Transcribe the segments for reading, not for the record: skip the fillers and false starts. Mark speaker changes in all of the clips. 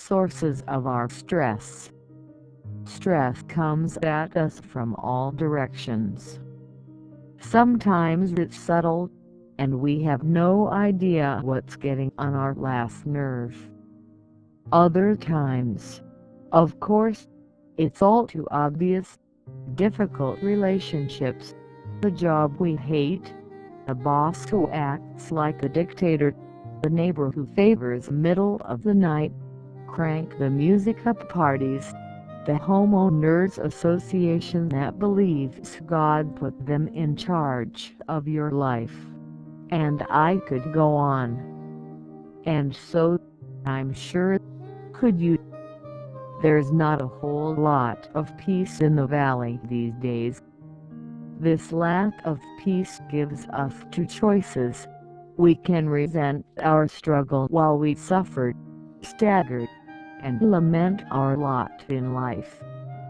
Speaker 1: sources of our stress. Stress comes at us from all directions. Sometimes it's subtle, and we have no idea what's getting on our last nerve. Other times, of course, it's all too obvious. Difficult relationships, the job we hate, a boss who acts like a dictator, the neighbor who favors middle of the night, crank the music up parties, the homeowners association that believes God put them in charge of your life. And I could go on. And so, I'm sure, could you? There's not a whole lot of peace in the valley these days. This lack of peace gives us two choices. We can resent our struggle while we suffer, stagger, and lament our lot in life.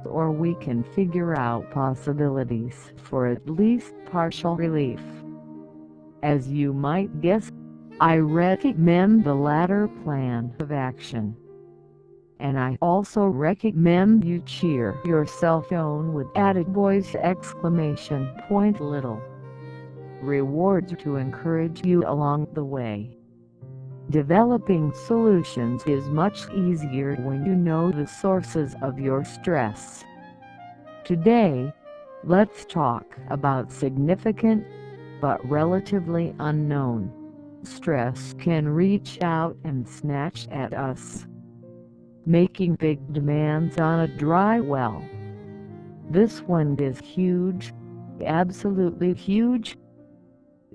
Speaker 1: Or we can figure out possibilities for at least partial relief. As you might guess, I recommend the latter plan of action. And I also recommend you cheer yourself on with attaboys! Little rewards to encourage you along the way. Developing solutions is much easier when you know the sources of your stress. Today, let's talk about significant, but relatively unknown. Stress can reach out and snatch at us, making big demands on a dry well. This one is huge, absolutely huge.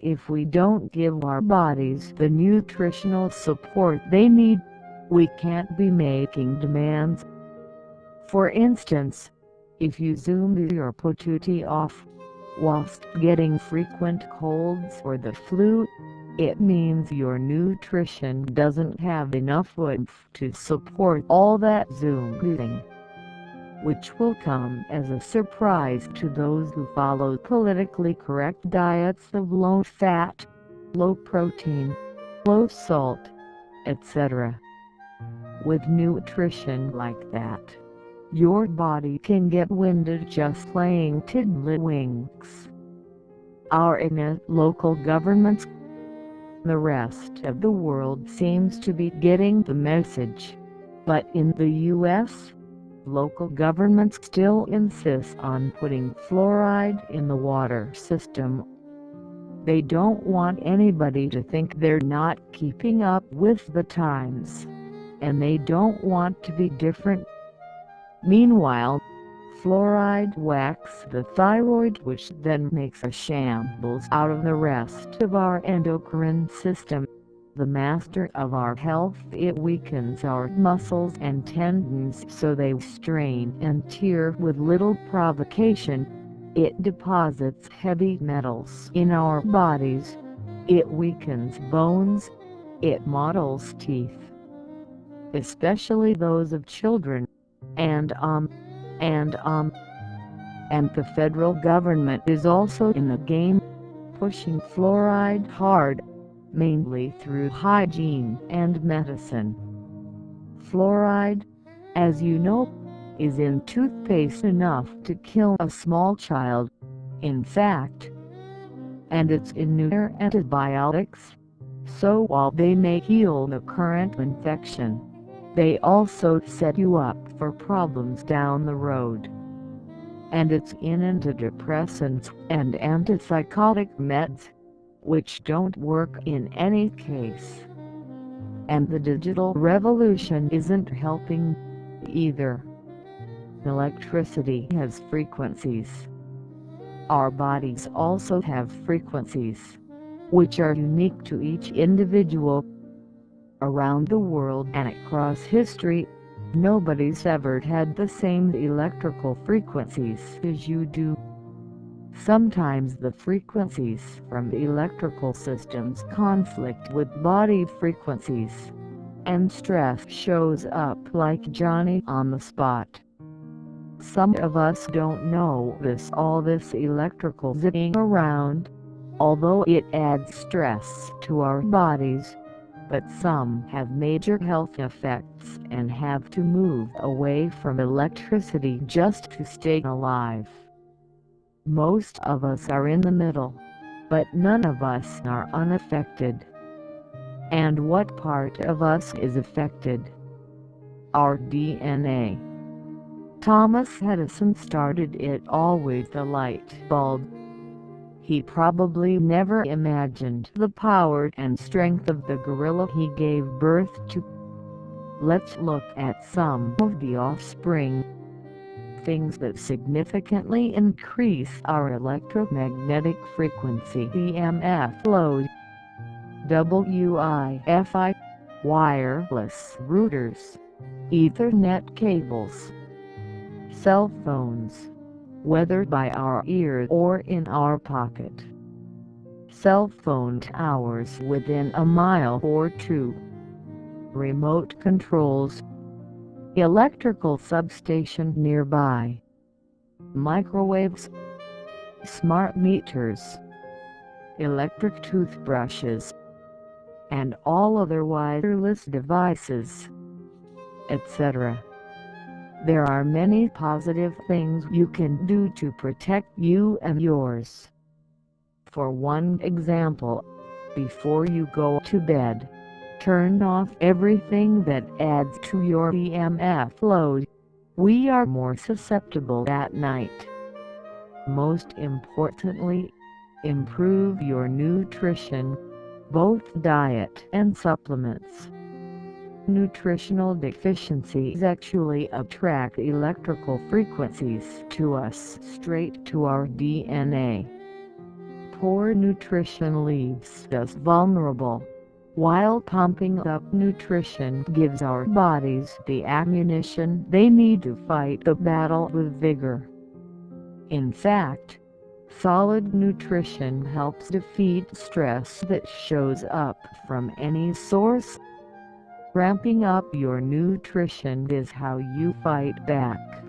Speaker 1: If we don't give our bodies the nutritional support they need, we can't be making demands. For instance, if you zoom your patootie off whilst getting frequent colds or the flu, it means your nutrition doesn't have enough oomph to support all that zooming, which will come as a surprise to those who follow politically correct diets of low fat, low protein, low salt, etc. With nutrition like that, your body can get winded just playing tiddlywinks. Our local governments, the rest of the world seems to be getting the message, but in the US, local governments still insist on putting fluoride in the water system. They don't want anybody to think they're not keeping up with the times, and they don't want to be different. Meanwhile, fluoride whacks the thyroid, which then makes a shambles out of the rest of our endocrine system, the master of our health. It weakens our muscles and tendons so they strain and tear with little provocation. It deposits heavy metals in our bodies. It weakens bones. It mottles teeth, especially those of children. And the federal government is also in the game, pushing fluoride hard, mainly through hygiene and medicine. Fluoride, as you know, is in toothpaste enough to kill a small child, in fact. And it's in newer antibiotics, so while they may heal the current infection, they also set you up for problems down the road. And it's in antidepressants and antipsychotic meds, which don't work in any case. And the digital revolution isn't helping either. Electricity has frequencies. Our bodies also have frequencies, which are unique to each individual. Around the world and across history, nobody's ever had the same electrical frequencies as you do. Sometimes the frequencies from electrical systems conflict with body frequencies, and stress shows up like Johnny on the spot. Some of us don't know all this electrical zipping around, although it adds stress to our bodies. but some have major health effects and have to move away from electricity just to stay alive. Most of us are in the middle, but none of us are unaffected. And what part of us is affected? Our DNA. Thomas Edison started it all with a light bulb. He probably never imagined the power and strength of the gorilla he gave birth to. Let's look at some of the offspring. Things that significantly increase our electromagnetic frequency EMF load. Wi-Fi, wireless routers, Ethernet cables, cell phones, whether by our ear or in our pocket, cell phone towers within a mile or two, remote controls, electrical substation nearby, microwaves, smart meters, electric toothbrushes, and all other wireless devices, etc. There are many positive things you can do to protect you and yours. For one example, before you go to bed, turn off everything that adds to your EMF load. We are more susceptible at night. Most importantly, improve your nutrition, both diet and supplements. Nutritional deficiencies actually attract electrical frequencies to us straight to our DNA. Poor nutrition leaves us vulnerable, while pumping up nutrition gives our bodies the ammunition they need to fight the battle with vigor. In fact, solid nutrition helps defeat stress that shows up from any source. Ramping up your nutrition is how you fight back.